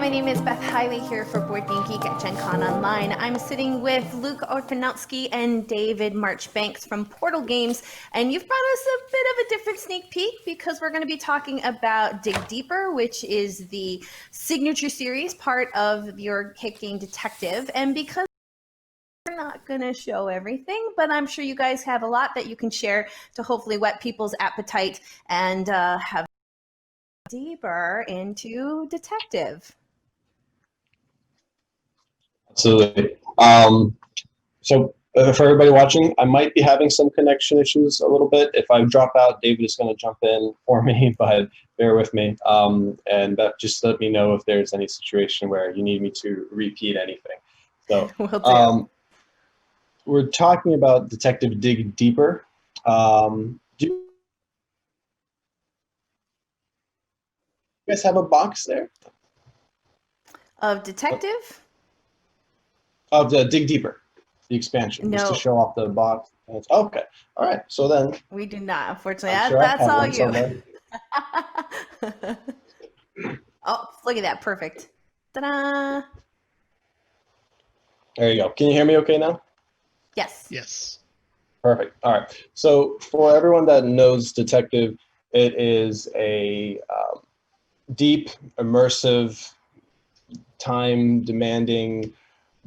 my name is Beth Hiley here for BoardGameGeek at Gen Con Online. I'm sitting with Luke Orkanowski and David Marchbanks from Portal Games, and you've brought us a bit of a different sneak peek because we're going to be talking about Dig Deeper, which is the signature series, part of your hit game Detective. And because we're not going to show everything, but I'm sure you guys have a lot that you can share to hopefully whet people's appetite and have deeper into Detective. Absolutely. So for everybody watching, I might be having some connection issues a little bit. If I drop out, David is going to jump in for me, but bear with me. And just let me know if there's any situation where you need me to repeat anything. So we're talking about Detective Dig Deeper. Do you guys have a box there? Of Detective? Of the Dig Deeper, the expansion, No. just to show off the box. Okay, all right. So then we do not, unfortunately. That's all you. Oh, look at that! Perfect. Ta-da! There you go. Can you hear me okay now? Yes. Yes. Perfect. All right. So for everyone that knows Detective, it is a deep, immersive, time-demanding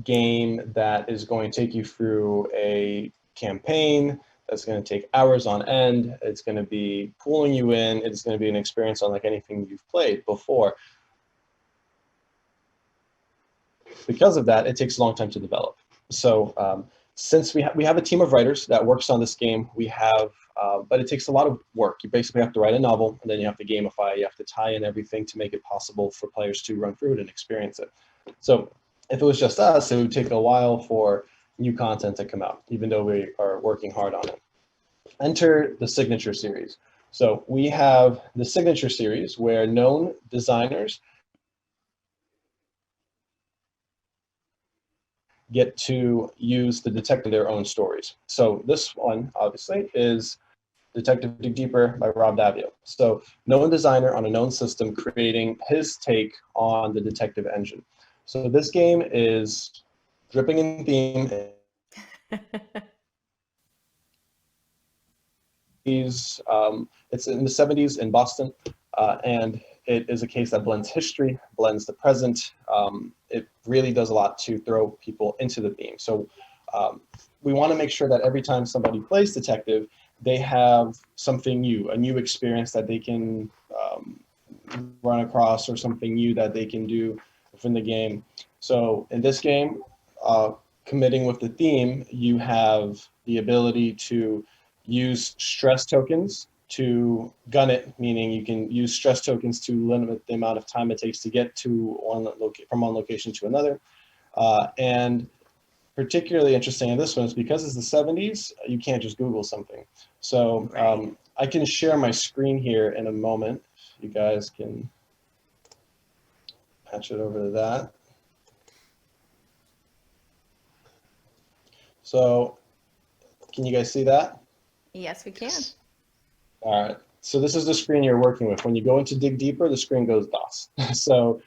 game that is going to take you through a campaign that's going to take hours on end. It's going to be pulling you in. It's going to be an experience unlike anything you've played before. Because of that, it takes a long time to develop. So since we have a team of writers that works on this game, but it takes a lot of work. You basically have to write a novel, and then you have to gamify. You have to tie in everything to make it possible for players to run through it and experience it. So if it was just us, it would take a while for new content to come out, even though we are working hard on it. Enter the Signature Series. So we have the Signature Series where known designers get to use the detective in their own stories. So this one, obviously, is Detective Dig Deeper by Rob Daviau. So known designer on a known system creating his take on the detective engine. So this game is dripping in theme. It's in the 70s in Boston, and it is a case that blends history, blends the present. It really does a lot to throw people into the theme. So we want to make sure that every time somebody plays detective, they have something new, a new experience that they can run across, or something new that they can do within the game. So in this game, committing with the theme, you have the ability to use stress tokens to gun it, meaning you can use stress tokens to limit the amount of time it takes to get to from one location to another. And particularly interesting in this one is because it's the 70s, you can't just Google something. So I can share my screen here in a moment. You guys can patch it over to that. So can you guys see that? Yes, we can. All right. So this is the screen you're working with. When you go into Dig Deeper, the screen goes DOS. So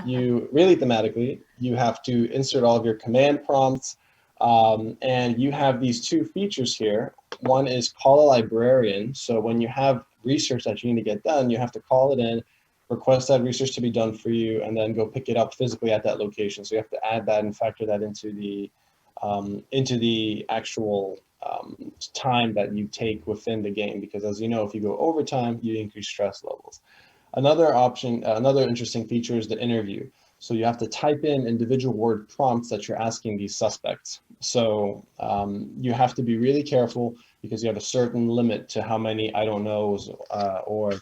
you really thematically, you have to insert all of your command prompts. And you have these two features here. One is call a librarian. So when you have research that you need to get done, you have to call it in, request that research to be done for you, and then go pick it up physically at that location. So you have to add that and factor that into the actual time that you take within the game, because as you know, if you go overtime, you increase stress levels. Another option, another interesting feature is the interview. So you have to type in individual word prompts that you're asking these suspects. So you have to be really careful because you have a certain limit to how many I don't knows or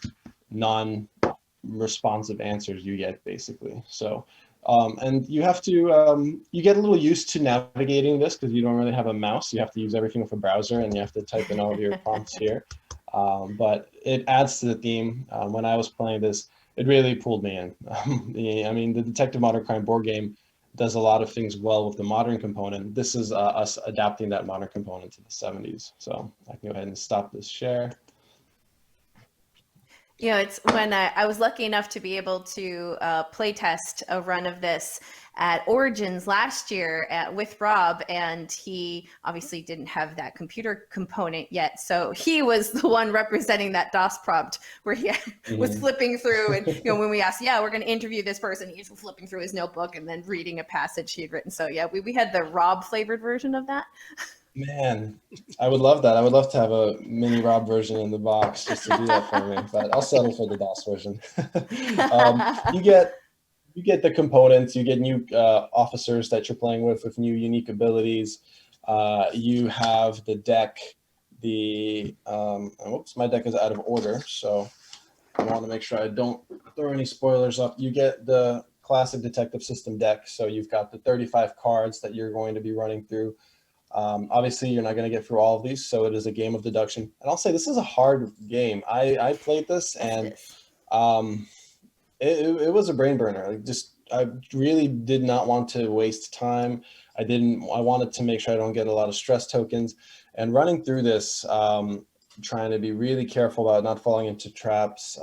non-responsive answers you get, basically. So and you have to, you get a little used to navigating this because you don't really have a mouse. You have to use everything with a browser, and you have to type in all of your prompts here. But it adds to the theme. When I was playing this, it really pulled me in. I mean, the Detective Modern Crime board game does a lot of things well with the modern component. This is us adapting that modern component to the 70s. So I can go ahead and stop this share. You know, it's when I was lucky enough to be able to play test a run of this at Origins last year with Rob, and he obviously didn't have that computer component yet. So he was the one representing that DOS prompt where he was flipping through. And, you know, when we asked, yeah, we're going to interview this person, he's flipping through his notebook and then reading a passage he had written. So yeah, we had the Rob flavored version of that. Man, I would love that. I would love to have a mini Rob version in the box just to do that for me, but I'll settle for the DOS version. You get the components, you get new officers that you're playing with new unique abilities. You have the deck. Whoops, my deck is out of order, so I want to make sure I don't throw any spoilers up. You get the classic detective system deck, so you've got the 35 cards that you're going to be running through. Obviously, you're not going to get through all of these, so it is a game of deduction. And I'll say this is a hard game. I played this, and it was a brain burner. I really did not want to waste time. I wanted to make sure I don't get a lot of stress tokens. And running through this, trying to be really careful about not falling into traps,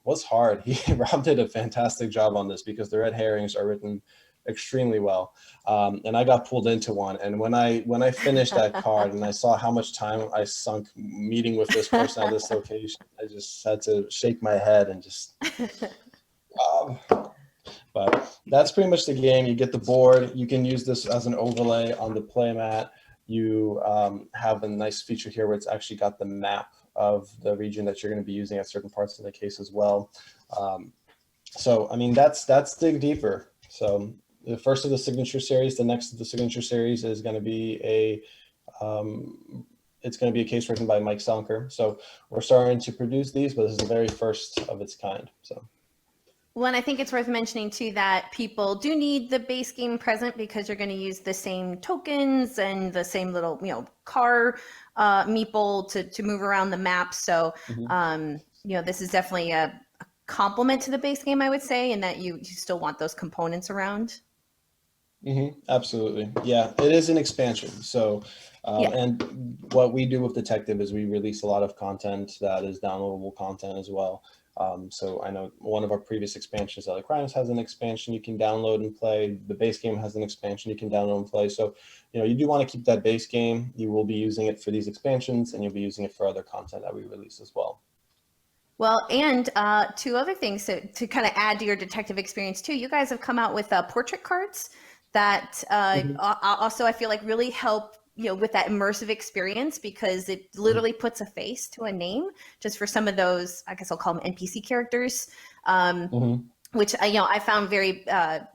was hard. Rob did a fantastic job on this because the red herrings are written extremely well. And I got pulled into one. And when I finished that card and I saw how much time I sunk meeting with this person at this location, I just had to shake my head and just, but that's pretty much the game. You get the board. You can use this as an overlay on the playmat. You have a nice feature here where it's actually got the map of the region that you're going to be using at certain parts of the case as well. So, I mean, that's Dig Deeper. So the first of the signature series, the next of the signature series is going to be it's going to be a case written by Mike Selker. So we're starting to produce these, but this is the very first of its kind. So. Well, and I think it's worth mentioning too that people do need the base game present because you're going to use the same tokens and the same little, car meeple to move around the map. So, this is definitely a complement to the base game, I would say, in that you still want those components around. Absolutely. Yeah, it is an expansion. So, and what we do with Detective is we release a lot of content that is downloadable content as well. So I know one of our previous expansions, Other Crimes, has an expansion you can download and play. The base game has an expansion you can download and play. So, you do want to keep that base game. You will be using it for these expansions, and you'll be using it for other content that we release as well. Well, and two other things to kind of add to your detective experience too. You guys have come out with portrait cards that also I feel like really help with that immersive experience because it literally puts a face to a name just for some of those, I guess I'll call them NPC characters, which I found very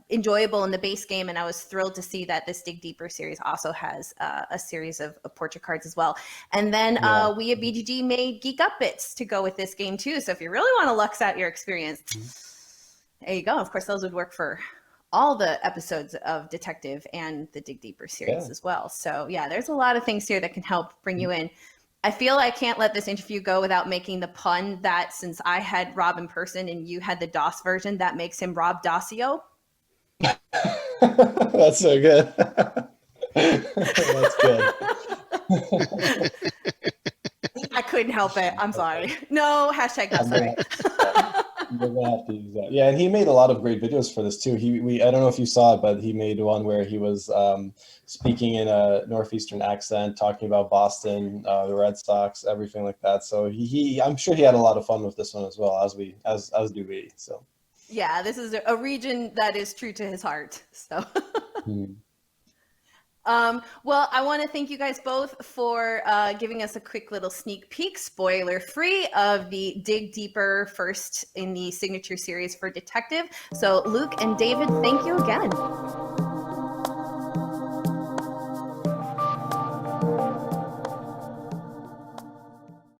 enjoyable in the base game. And I was thrilled to see that this Dig Deeper series also has a series of portrait cards as well. And then we at BGG made Geek Up Bits to go with this game too. So if you really want to lux out your experience, there you go. Of course, those would work for all the episodes of Detective and the Dig Deeper series as well. So yeah, there's a lot of things here that can help bring you in. I feel I can't let this interview go without making the pun that since I had Rob in person and you had the DOS version, that makes him Rob Dossio. That's so good. That's good. I couldn't help it. I'm sorry. No, hashtag not sorry. We're gonna have to use that. Yeah, and he made a lot of great videos for this too. I don't know if you saw it, but he made one where he was speaking in a northeastern accent, talking about Boston, the Red Sox, everything like that. So I'm sure he had a lot of fun with this one as well, as do we. So yeah, this is a region that is true to his heart. So. Well, I want to thank you guys both for giving us a quick little sneak peek, spoiler free, of the Dig Deeper first in the signature series for Detective. So Luke and David, thank you again.